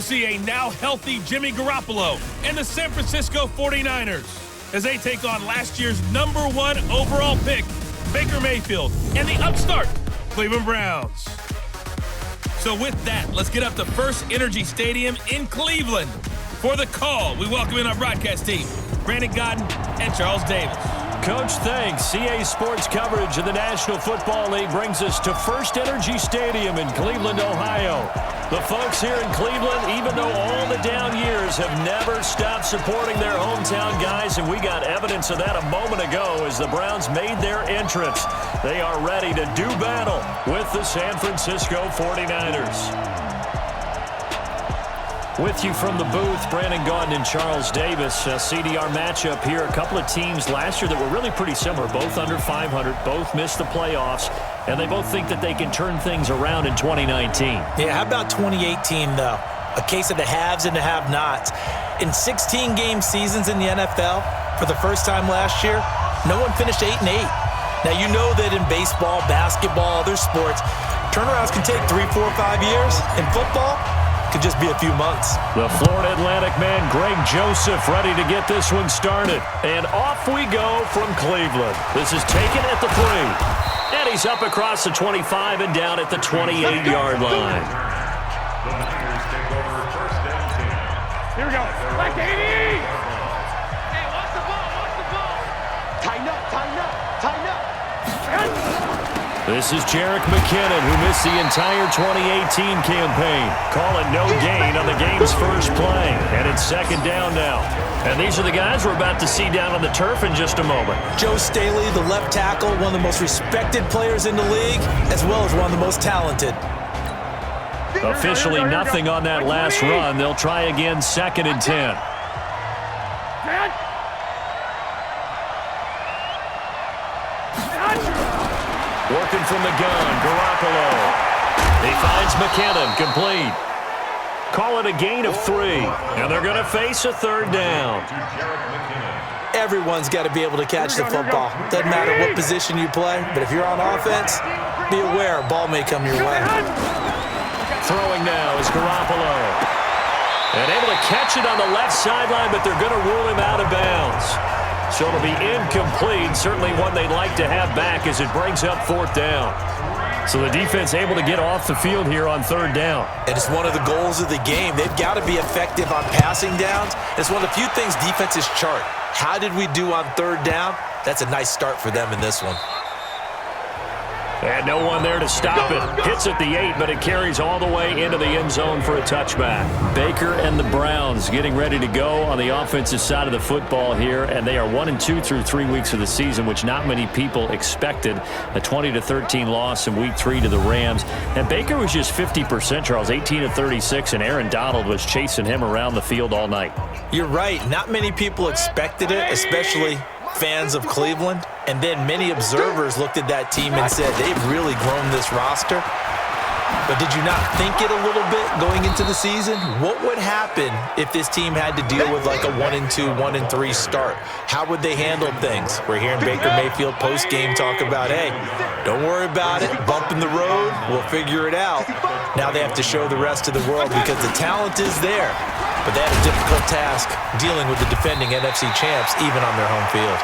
see a now healthy Jimmy Garoppolo and the San Francisco 49ers as they take on last year's #1 overall pick, Baker Mayfield, and the upstart Cleveland Browns. So with that, let's get up to First Energy Stadium in Cleveland. For the call, we welcome in our broadcast team, Brandon Godden and Charles Davis. Coach, thanks. CA Sports coverage of the National Football League brings us to First Energy Stadium in Cleveland, Ohio. The folks here in Cleveland, even though all the down years, have never stopped supporting their hometown guys, and we got evidence of that a moment ago as the Browns made their entrance. They are ready to do battle with the San Francisco 49ers. With you from the booth, Brandon Gaudin and Charles Davis. CDR matchup here. A couple of teams last year that were really pretty similar. Both under 500, both missed the playoffs, and they both think that they can turn things around in 2019. Yeah, how about 2018, though? A case of the haves and the have-nots. In 16-game seasons in the NFL, for the first time last year, no one finished 8-8. Now, you know that in baseball, basketball, other sports, turnarounds can take 3, 4, 5 years. In football, could just be a few months. The Florida Atlantic man, Greg Joseph, ready to get this one started. And off we go from Cleveland. This is taken at the 3. And he's up across the 25 and down at the 28-yard line. Here we go. Back to 80. Hey, watch the ball, watch the ball. Tighten up, tighten up, tighten up. This is Jerick McKinnon, who missed the entire 2018 campaign. Call it no gain on the game's first play. And it's second down now. And these are the guys we're about to see down on the turf in just a moment. Joe Staley, the left tackle, one of the most respected players in the league, as well as one of the most talented. Officially nothing on that last run. They'll try again, 2nd and 10. Working from the gun, Garoppolo. He finds McKinnon, complete. Call it a gain of 3, and they're going to face a 3rd down. Everyone's got to be able to catch the football. Doesn't matter what position you play, but if you're on offense, be aware a ball may come your way. Throwing now is Garoppolo. And able to catch it on the left sideline, but they're going to rule him out of bounds. So it'll be incomplete, certainly one they'd like to have back as it brings up 4th down. So the defense able to get off the field here on 3rd down. And it's one of the goals of the game. They've got to be effective on passing downs. It's one of the few things defenses chart. How did we do on 3rd down? That's a nice start for them in this one. And no one there to stop it. Hits at the 8, but it carries all the way into the end zone for a touchback. Baker and the Browns getting ready to go on the offensive side of the football here, and they are 1-2 through 3 weeks of the season, which not many people expected. A 20-13 loss in Week 3 to the Rams. And Baker was just 50%, Charles, 18-36, and Aaron Donald was chasing him around the field all night. You're right. Not many people expected it, especially fans of Cleveland. And then many observers looked at that team and said, they've really grown this roster. But did you not think it a little bit going into the season? What would happen if this team had to deal with like a 1-2, 1-3 start? How would they handle things? We're hearing Baker Mayfield post-game talk about, hey, don't worry about it. Bump in the road. We'll figure it out. Now they have to show the rest of the world because the talent is there. But they had a difficult task dealing with the defending NFC champs even on their home field.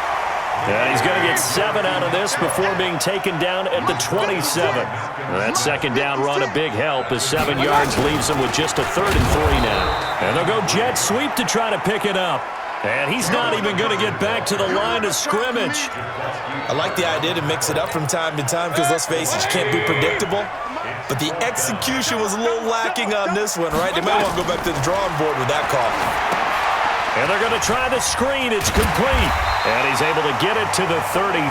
Yeah, he's going to get 7 out of this before being taken down at the 27. That second down run, a big help as 7 yards leaves him with just a 3rd and 3 now. And they'll go jet sweep to try to pick it up. And he's not even going to get back to the line of scrimmage. I like the idea to mix it up from time to time because, let's face it, you can't be predictable. But the execution was a little lacking on this one, right? They might want to go back to the drawing board with that call. And they're going to try the screen. It's complete. And he's able to get it to the 33.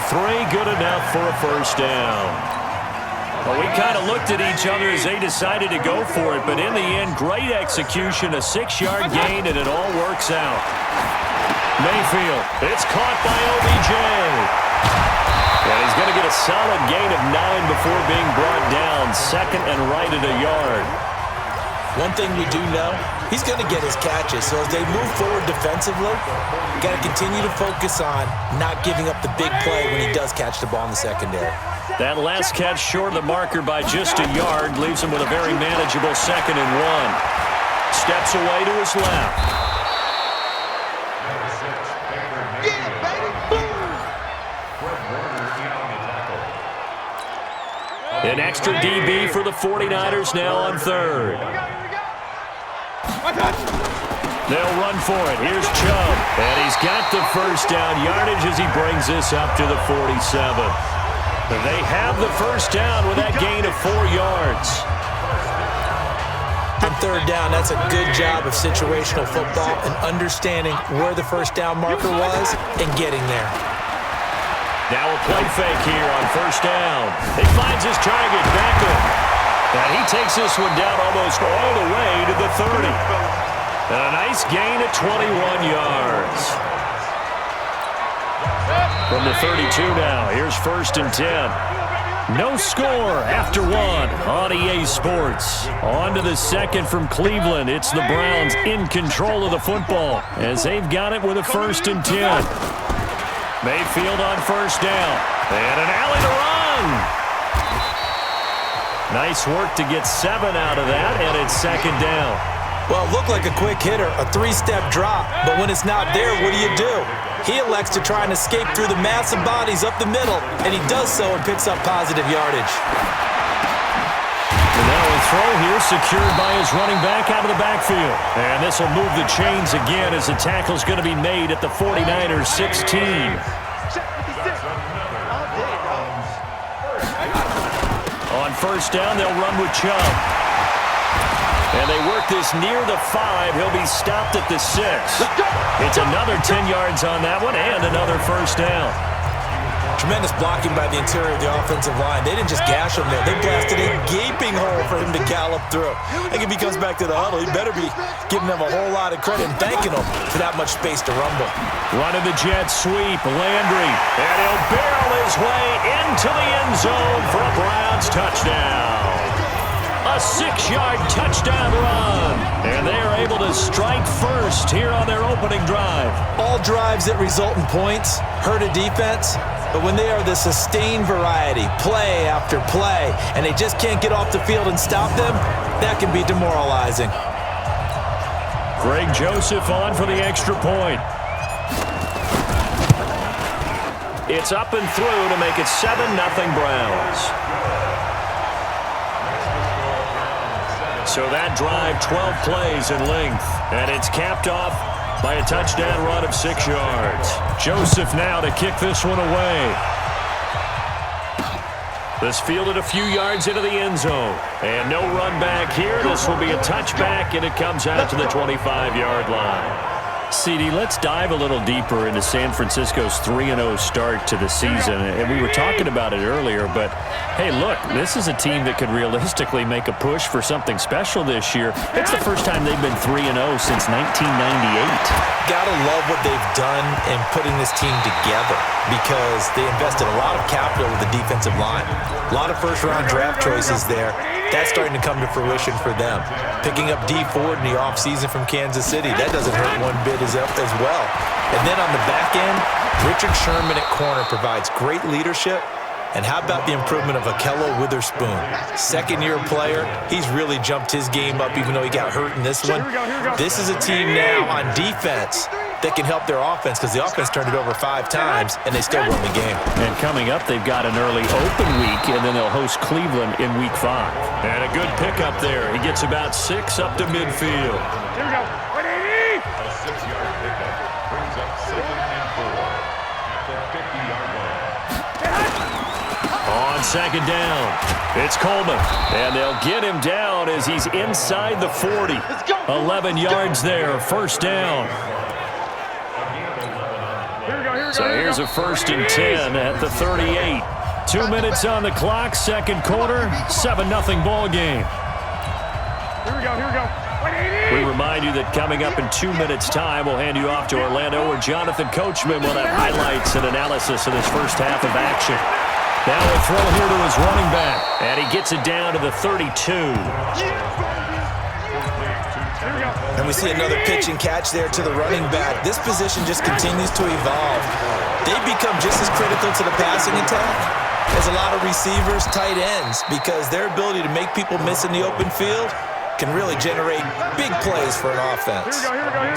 Good enough for a 1st down. Well, we kind of looked at each other as they decided to go for it. But in the end, great execution, a 6-yard gain, and it all works out. Mayfield, it's caught by OBJ. And he's going to get a solid gain of 9 before being brought down. 2nd and right at a yard. One thing we do know, he's going to get his catches. So as they move forward defensively, you got to continue to focus on not giving up the big play when he does catch the ball in the secondary. That last catch short of the marker by just a yard leaves him with a very manageable 2nd and 1. Steps away to his left. Yeah, baby. Boom. An extra DB for the 49ers now on third. They'll run for it. Here's Chubb. And he's got the first down yardage as he brings this up to the 47. They have the first down with that gain of 4 yards. On third down, that's a good job of situational football and understanding where the first down marker was and getting there. Now a play fake here on first down. He finds his target, Beckham. And he takes this one down almost all the way to the 30. And a nice gain of 21 yards. From the 32 now, here's 1st and 10. No score after 1 on EA Sports. On to the second from Cleveland. It's the Browns in control of the football as they've got it with a 1st and 10. Mayfield on first down. And an alley to run. Nice work to get 7 out of that, and it's 2nd down. Well, it looked like a quick hitter, a 3-step drop, but when it's not there, what do? He elects to try and escape through the massive bodies up the middle, and he does so and picks up positive yardage. And now a throw here secured by his running back out of the backfield. And this will move the chains again as the tackle's going to be made at the 49ers 16. On first down, they'll run with Chubb. And they work this near the 5. He'll be stopped at the 6. It's another 10 yards on that one and another first down. Tremendous blocking by the interior of the offensive line. They didn't just gash him there. They blasted a gaping hole for him to gallop through. I think if he comes back to the huddle, he better be giving them a whole lot of credit and thanking them for that much space to rumble. Running the jet sweep, Landry. And he'll barrel his way into the end zone for a Browns touchdown. A 6-yard touchdown run. And they are able to strike first here on their opening drive. All drives that result in points hurt a defense, but when they are the sustained variety, play after play, and they just can't get off the field and stop them, that can be demoralizing. Greg Joseph on for the extra point. It's up and through to make it 7-0 Browns. So that drive, 12 plays in length, and it's capped off by a touchdown run of 6 yards. Joseph now to kick this one away. This fielded a few yards into the end zone. And no run back here. This will be a touchback, and it comes out to the 25-yard line. CD, let's dive a little deeper into San Francisco's 3-0 start to the season. And we were talking about it earlier, but hey, look, this is a team that could realistically make a push for something special this year. It's the first time they've been 3-0 since 1998. Gotta love what they've done in putting this team together because they invested a lot of capital with the defensive line. A lot of first-round draft choices there. That's starting to come to fruition for them. Picking up D Ford in the offseason from Kansas City, that doesn't hurt one bit as well. And then on the back end, Richard Sherman at corner provides great leadership. And how about the improvement of Akello Witherspoon? Second-year player. He's really jumped his game up even though he got hurt in this one. This is a team now on defense that can help their offense because the offense turned it over 5 times and they still won the game. And coming up, they've got an early open week, and then they'll host Cleveland in week 5. And a good pickup there. He gets about 6 up to midfield. Here we go. 180. A 6-yard pickup brings up 2nd and 4 at the 50-yard line. On second down, it's Coleman. And they'll get him down as he's inside the 40. 11 yards there, first down. So here's a 1st and 10 at the 38. 2 minutes on the clock, second quarter, 7-0 ball game. Here we go. 180. We remind you that coming up in 2 minutes' time, we'll hand you off to Orlando, where Jonathan Coachman will have highlights and analysis of this first half of action. Now a throw here to his running back, and he gets it down to the 32. And we see another pitch and catch there to the running back. This position just continues to evolve. They become just as critical to the passing attack as a lot of receivers, tight ends, because their ability to make people miss in the open field can really generate big plays for an offense.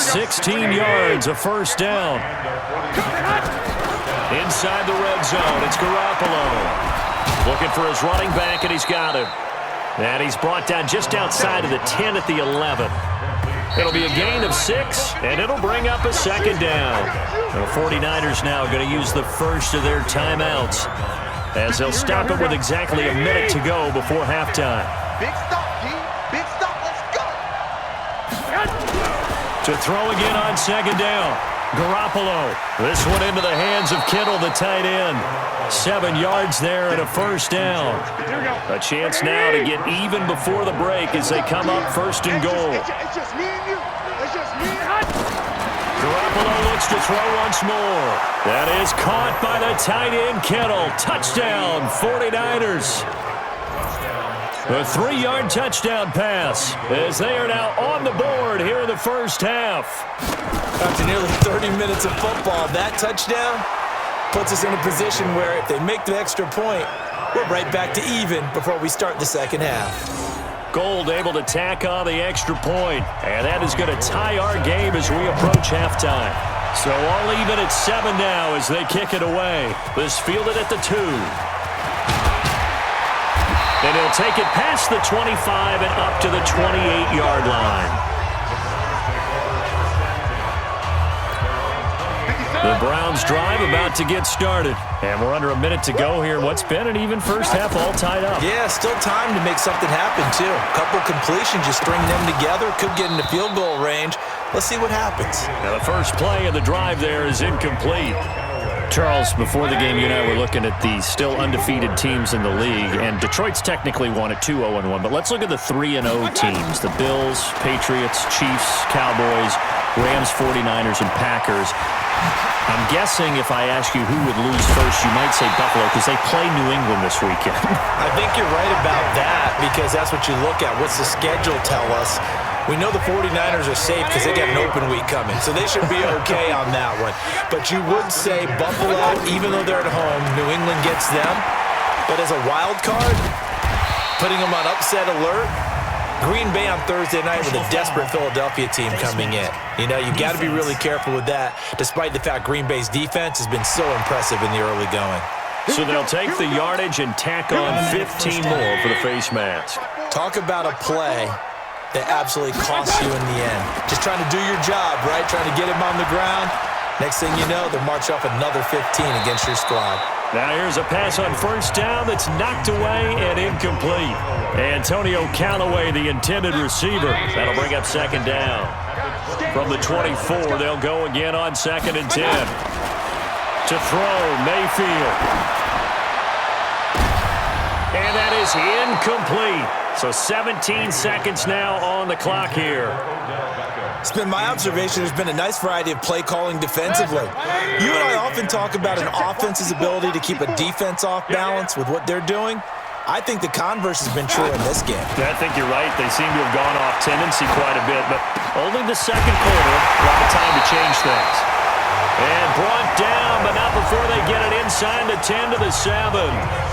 16 yards, a first down. Inside the red zone, it's Garoppolo. Looking for his running back, and he's got him. And he's brought down just outside of the 10 at the 11. It'll be a gain of 6, and it'll bring up a second down. The 49ers now going to use the first of their timeouts, as they'll stop it with exactly a minute to go before halftime. Big stop, G. Big stop. Let's go. To throw again on second down. Garoppolo. This one into the hands of Kittle, the tight end. 7 yards there and a first down. A chance now to get even before the break as they come up first and goal. It's just me and you. It's just me and Garoppolo looks to throw once more. That is caught by the tight end, Kittle. Touchdown, 49ers. A 3-yard touchdown pass as they are now on the board here in the first half. After nearly 30 minutes of football, that touchdown puts us in a position where if they make the extra point, we're right back to even before we start the second half. Gold able to tack on the extra point, and that is going to tie our game as we approach halftime. So all even at 7 now as they kick it away. This fielded at the 2. And he'll take it past the 25 and up to the 28-yard line. The Browns drive about to get started. And we're under a minute to go here. What's been an even first half all tied up. Yeah, still time to make something happen, too. A couple completions, you string them together, could get into field goal range. Let's see what happens. Now the first play of the drive there is incomplete. Charles, before the game, you and I were looking at the still undefeated teams in the league, and Detroit's technically won at 2-0-1, but let's look at the 3-0 teams. The Bills, Patriots, Chiefs, Cowboys, Rams, 49ers, and Packers. I'm guessing if I ask you who would lose first, you might say Buffalo because they play New England this weekend. I think you're right about that because that's what you look at. What's the schedule tell us? We know the 49ers are safe because they got an open week coming, so they should be okay on that one. But you would say Buffalo, even though they're at home, New England gets them. But as a wild card, putting them on upset alert, Green Bay on Thursday night with a desperate Philadelphia team coming in. You know, you got to be really careful with that, despite the fact Green Bay's defense has been so impressive in the early going. So they'll take the yardage and tack on 15 more for the face mask. Talk about a play that absolutely costs you in the end. Just trying to do your job, right? Trying to get him on the ground. Next thing you know, they'll march off another 15 against your squad. Now here's a pass on first down that's knocked away and incomplete. Antonio Callaway, the intended receiver. That'll bring up second down. From the 24, they'll go again on 2nd and 10. To throw, Mayfield. And that is incomplete. So 17 seconds now on the clock here. It's been my observation there's been a nice variety of play calling defensively. You and I often talk about an offense's ability to keep a defense off balance with what they're doing. I think the converse has been true in this game. I think you're right. They seem to have gone off tendency quite a bit, but only the second quarter, a lot of time to change things. And brought down, but not before they get it inside the 10 to the 7.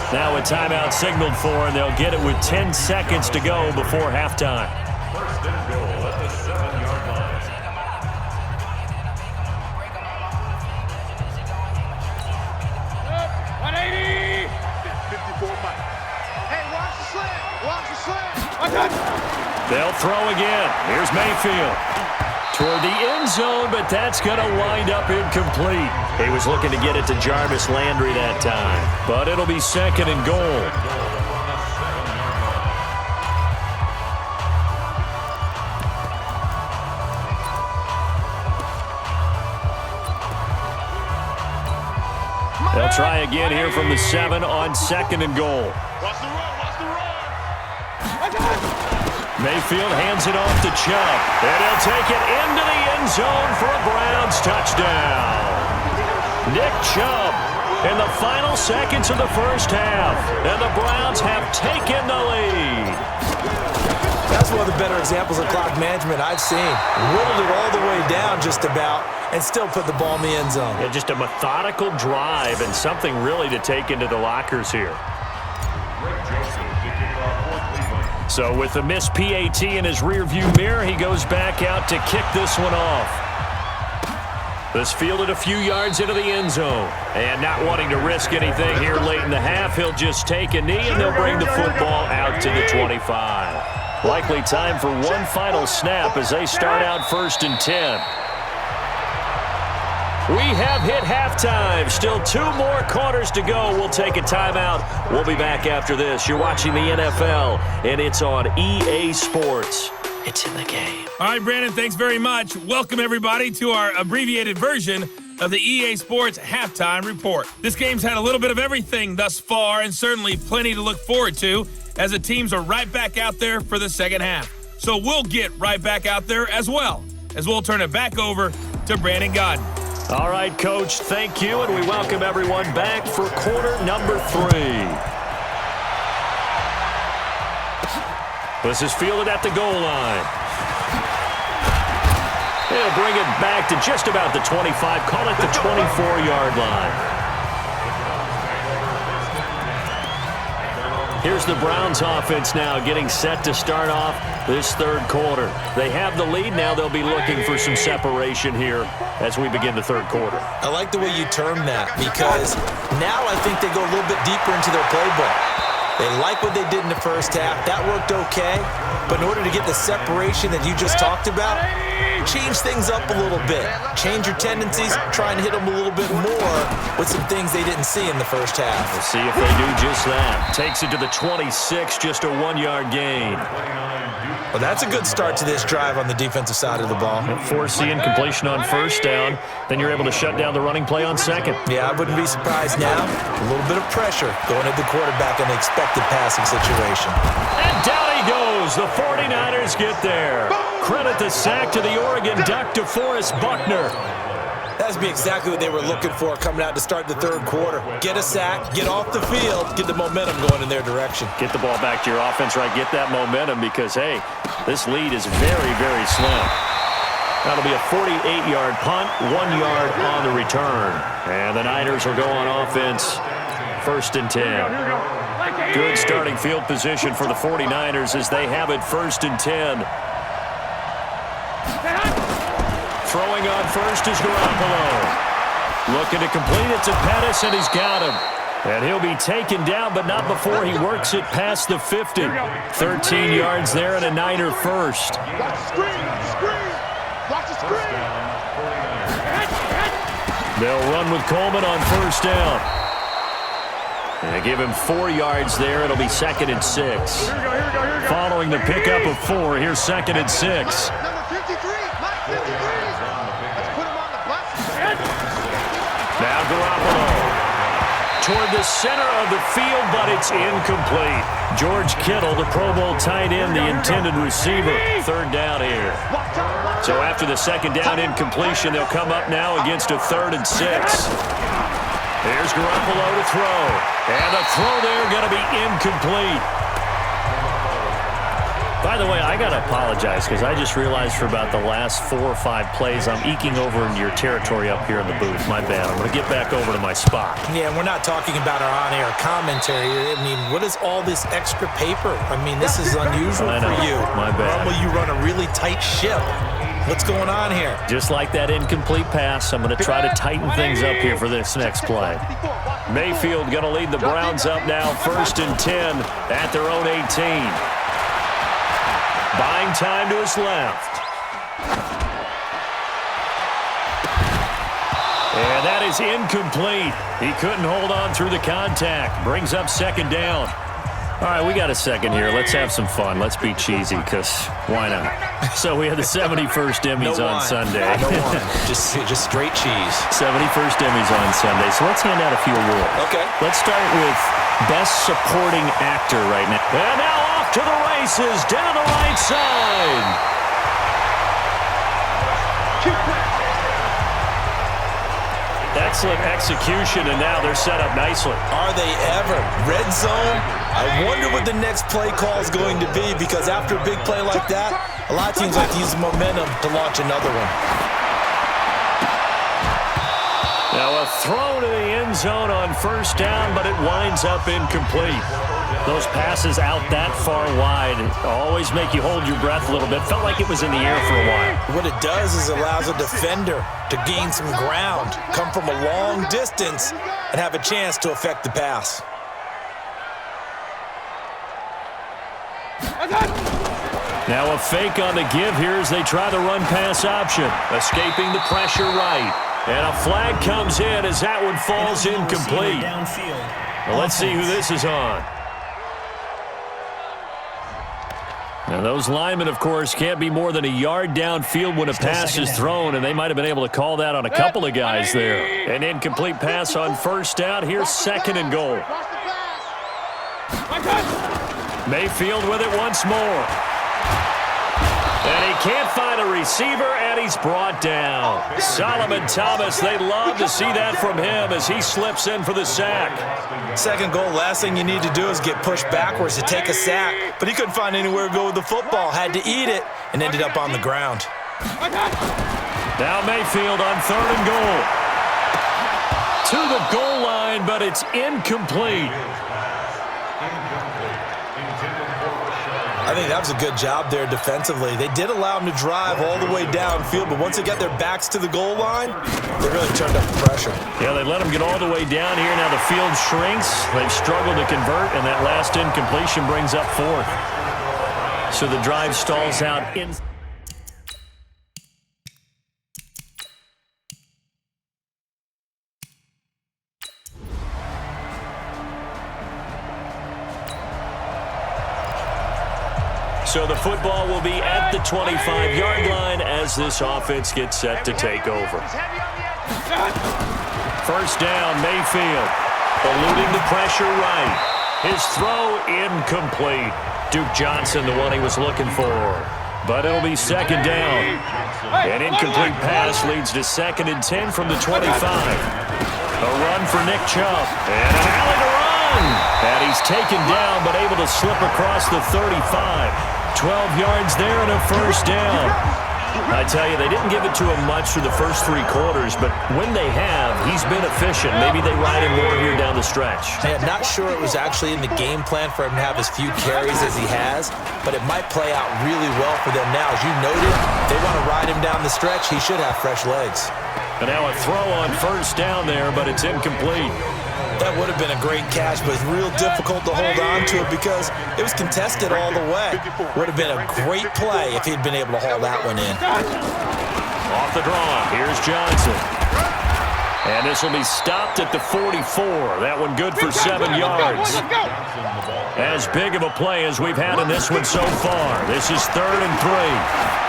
Now a timeout signaled for, and they'll get it with 10 seconds to go before halftime. First and goal at the 7-yard line. Hey, watch the slant. Watch the slant. They'll throw again. Here's Mayfield. Toward the end zone, but that's going to wind up incomplete. He was looking to get it to Jarvis Landry that time, but it'll be 2nd and goal. They'll try again here from the 7 on 2nd and goal. Watch the run. Watch the run. Mayfield hands it off to Chubb, and he'll take it into the end zone for a Browns touchdown. Nick Chubb in the final seconds of the first half, and the Browns have taken the lead. That's one of the better examples of clock management I've seen. Whittled it all the way down just about and still put the ball in the end zone. Yeah, just a methodical drive and something really to take into the lockers here. Greg Joseph to kick off for Cleveland. So with the missed PAT in his rearview mirror, he goes back out to kick this one off. This fielded a few yards into the end zone. And not wanting to risk anything here late in the half, he'll just take a knee and they'll bring the football out to the 25. Likely time for one final snap as they start out 1st and 10. We have hit halftime. Still 2 more quarters to go. We'll take a timeout. We'll be back after this. You're watching the NFL, and it's on EA Sports. It's in the game. All right, Brandon, thanks very much. Welcome, everybody, to our abbreviated version of the EA Sports Halftime Report. This game's had a little bit of everything thus far, and certainly plenty to look forward to, as the teams are right back out there for the second half. So we'll get right back out there as well, as we'll turn it back over to Brandon Godden. All right, Coach, thank you, and we welcome everyone back for quarter number 3. This is fielded at the goal line. He'll bring it back to just about the 25, call it the 24-yard line. Here's the Browns offense now getting set to start off this third quarter. They have the lead. Now they'll be looking for some separation here as we begin the third quarter. I like the way you term that, because now I think they go a little bit deeper into their playbook. They like what they did in the first half. That worked okay. But in order to get the separation that you just talked about, change things up a little bit. Change your tendencies. Try and hit them a little bit more with some things they didn't see in the first half. We'll see if they do just that. Takes it to the 26, just a 1-yard gain. Well, that's a good start to this drive on the defensive side of the ball. Force the incompletion on first down. Then you're able to shut down the running play on second. Yeah, I wouldn't be surprised now. A little bit of pressure going at the quarterback in the expected passing situation. And down he goes. The 49ers get there. Credit the sack to the Oregon Duck, DeForest Buckner. That's be exactly what they were looking for coming out to start the third quarter. Get a sack, get off the field, get the momentum going in their direction. Get the ball back to your offense, right? Get that momentum because, hey, this lead is very, very slim. That'll be a 48-yard punt, 1 yard on the return. And the Niners will go on offense, 1st and 10. Good starting field position for the 49ers as they have it 1st and 10. Throwing on first is Garoppolo. Looking to complete it to Pettis, and he's got him. And he'll be taken down, but not before he works it past the 50. 13 yards there and a Niner first. Watch the screen. Watch the screen. They'll run with Coleman on first down. And they give him 4 yards there. It'll be 2nd and 6. Following the pickup of 4, here's 2nd and 6. Now Garoppolo toward the center of the field, but it's incomplete. George Kittle, the Pro Bowl tight end, the intended receiver. 3rd down here. So after the 2nd down incompletion, they'll come up now against a 3rd and 6. Here's Garoppolo to throw. And the throw there going to be incomplete. By the way, I got to apologize because I just realized for about the last 4 or 5 plays, I'm eking over into your territory up here in the booth. My bad. I'm going to get back over to my spot. Yeah, and we're not talking about our on-air commentary. I mean, what is all this extra paper? I mean, this is unusual for you. My bad. Normally you run a really tight ship. What's going on here? Just like that incomplete pass, I'm going to try to tighten things up here for this next play. Mayfield going to lead the Browns up now, 1st and 10 at their own 18. Buying time to his left. And that is incomplete. He couldn't hold on through the contact. Brings up 2nd down. All right, we got a second here. Let's have some fun. Let's be cheesy, because why not? So we have the 71st Emmys on Sunday. No wine. Just straight cheese. 71st Emmys on Sunday. So let's hand out a few awards. Okay. Let's start with Best Supporting Actor right now. And now off to the races down the right side. Excellent execution, and now they're set up nicely. Are they ever? Red zone? I wonder what the next play call is going to be, because after a big play like that, a lot of teams like to use the momentum to launch another one. Now a throw to the end zone on first down, but it winds up incomplete. Those passes out that far wide always make you hold your breath a little bit. Felt like it was in the air for a while. What it does is it allows a defender to gain some ground, come from a long distance, and have a chance to affect the pass. Now a fake on the give here as they try the run-pass option. Escaping the pressure right. And a flag comes in as that one falls incomplete. Well, let's see who this is on. Now those linemen, of course, can't be more than a yard downfield when a pass is thrown, and they might have been able to call that on a couple of guys there. An incomplete pass on first down. Here's second and goal. Mayfield with it once more. And he can't find a receiver, and he's brought down. Solomon Thomas, they love to see that from him as he slips in for the sack. Second goal, last thing you need to do is get pushed backwards to take a sack. But he couldn't find anywhere to go with the football, had to eat it, and ended up on the ground. Now Mayfield on third and goal. To the goal line, but it's incomplete. I think that was a good job there defensively. They did allow him to drive all the way downfield, but once they got their backs to the goal line, they really turned up the pressure. Yeah, they let him get all the way down here. Now the field shrinks. They've struggled to convert, and that last incompletion brings up fourth. So the drive stalls out in. So the football will be at the 25-yard line as this offense gets set to take over. First down, Mayfield. Eluding the pressure right. His throw incomplete. Duke Johnson, the one he was looking for. But it'll be second down. An incomplete pass leads to 2nd and 10 from the 25. A run for Nick Chubb. And an alley to run. And he's taken down but able to slip across the 35. 12 yards there and a first down. I tell you, they didn't give it to him much through the first 3 quarters, but when they have, he's been efficient. Maybe they ride him more here down the stretch. I'm not sure it was actually in the game plan for him to have as few carries as he has, but it might play out really well for them now. As you noted, they want to ride him down the stretch. He should have fresh legs. And now a throw on first down there, but it's incomplete. That would have been a great catch, but it's real difficult to hold on to it because it was contested all the way. Would have been a great play if he'd been able to haul that one in. Off the draw, here's Johnson. And this will be stopped at the 44. That one good for 7 yards. As big of a play as we've had in this one so far. This is 3rd and 3.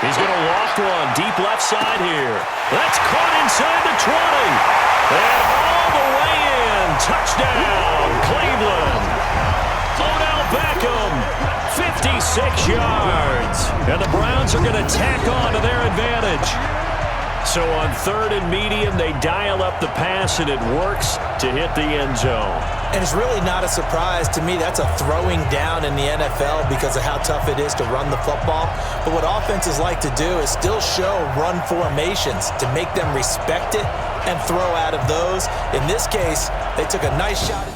He's going to walk one deep left side here. That's caught inside the 20. And all the way in. Touchdown, Cleveland. Odell Beckham, 56 yards. And the Browns are going to tack on to their advantage. So on 3rd and medium, they dial up the pass, and it works to hit the end zone. And it's really not a surprise to me. That's a throwing down in the NFL because of how tough it is to run the football. But what offenses like to do is still show run formations to make them respect it and throw out of those. In this case, they took a nice shot.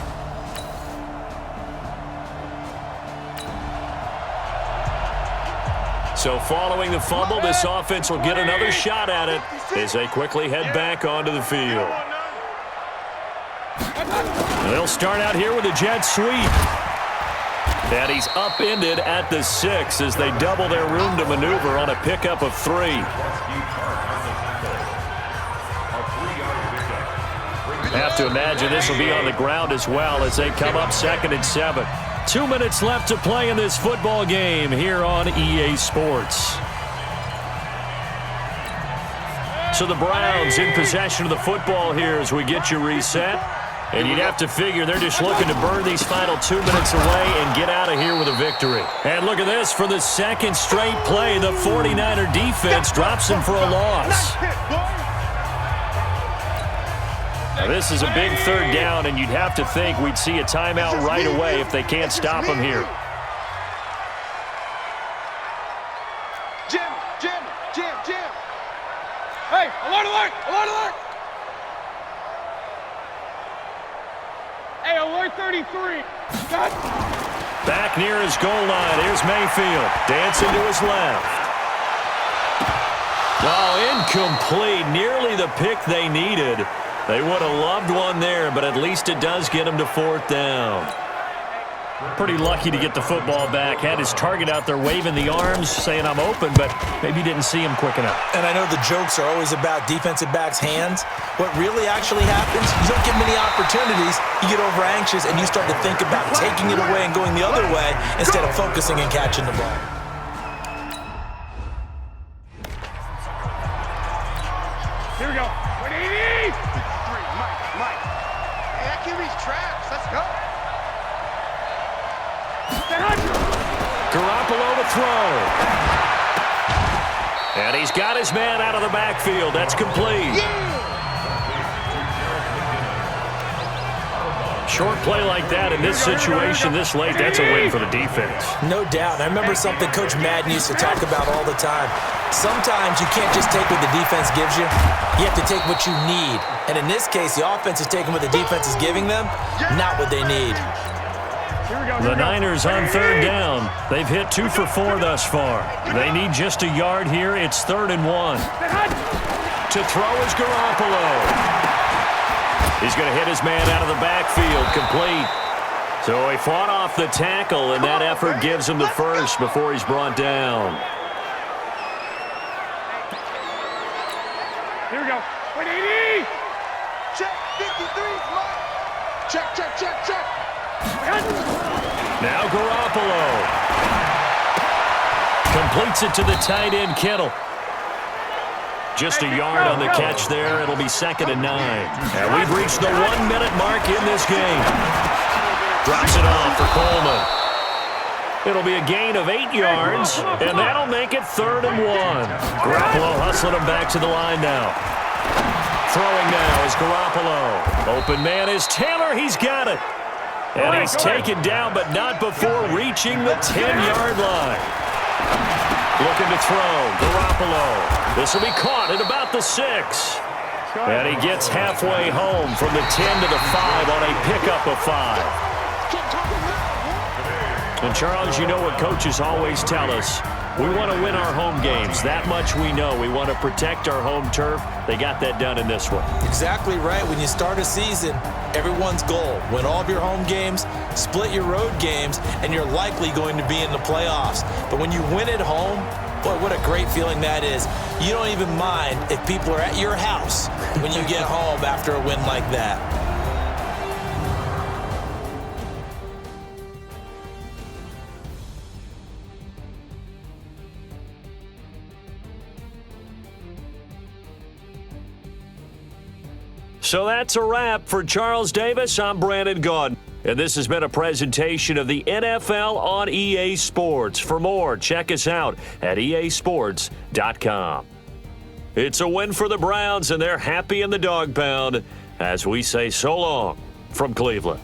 So following the fumble, this offense will get another shot at it as they quickly head back onto the field. They'll start out here with a jet sweep. And he's upended at the 6 as they double their room to maneuver on a pickup of 3. Have to imagine this will be on the ground as well as they come up 2nd and 7. 2 minutes left to play in this football game here on EA Sports. So the Browns in possession of the football here as we get you reset. And you'd have to figure they're just looking to burn these final 2 minutes away and get out of here with a victory. And look at this. For the 2nd straight play, the 49er defense drops them for a loss. Now, this is a big 3rd down, and you'd have to think we'd see a timeout right away if they can't stop them here. Jim. Hey, alert! Hey, alert 33. Got Back near his goal line. Here's Mayfield. Dancing to his left. Oh, incomplete. Nearly the pick they needed. They would have loved one there, but at least it does get him to 4th down. Pretty lucky to get the football back. Had his target out there waving the arms, saying I'm open, but maybe didn't see him quick enough. And I know the jokes are always about defensive backs' hands. What really actually happens, you don't get many opportunities. You get over anxious, and you start to think about taking it away and going the other way instead of focusing and catching the ball. Here we go. 180! 3, Mike. Hey, that QB's traps. Let's go. Garoppolo to throw. And he's got his man out of the backfield. That's complete. Short play like that in this situation this late, that's a win for the defense. No doubt. I remember something Coach Madden used to talk about all the time. Sometimes you can't just take what the defense gives you. You have to take what you need. And in this case, the offense is taking what the defense is giving them, not what they need. The Niners on 3rd down. They've hit 2 for 4 thus far. They need just a yard here. It's 3rd and 1. To throw is Garoppolo. He's going to hit his man out of the backfield, complete. So he fought off the tackle, and that effort gives him the first before he's brought down. Here we go. 180! Check, 53, Mike. Check. Now Garoppolo. Completes it to the tight end, Kittle. Just a yard on the catch there. It'll be 2nd and 9. And we've reached the 1-minute mark in this game. Drops it off for Coleman. It'll be a gain of 8 yards, and that'll make it 3rd and 1. Garoppolo hustling him back to the line now. Throwing now is Garoppolo. Open man is Taylor. He's got it. And he's taken down, but not before reaching the 10-yard line. Looking to throw, Garoppolo. This will be caught at about the 6. And he gets halfway home from the 10 to the 5 on a pickup of 5. And Charles, you know what coaches always tell us. We want to win our home games. That much we know. We want to protect our home turf. They got that done in this one. Exactly right. When you start a season, everyone's goal, win all of your home games, split your road games, and you're likely going to be in the playoffs. But when you win at home, boy, what a great feeling that is. You don't even mind if people are at your house when you get home after a win like that. So that's a wrap for Charles Davis. I'm Brandon Gaudin. And this has been a presentation of the NFL on EA Sports. For more, check us out at easports.com. It's a win for the Browns, and they're happy in the dog pound as we say so long from Cleveland.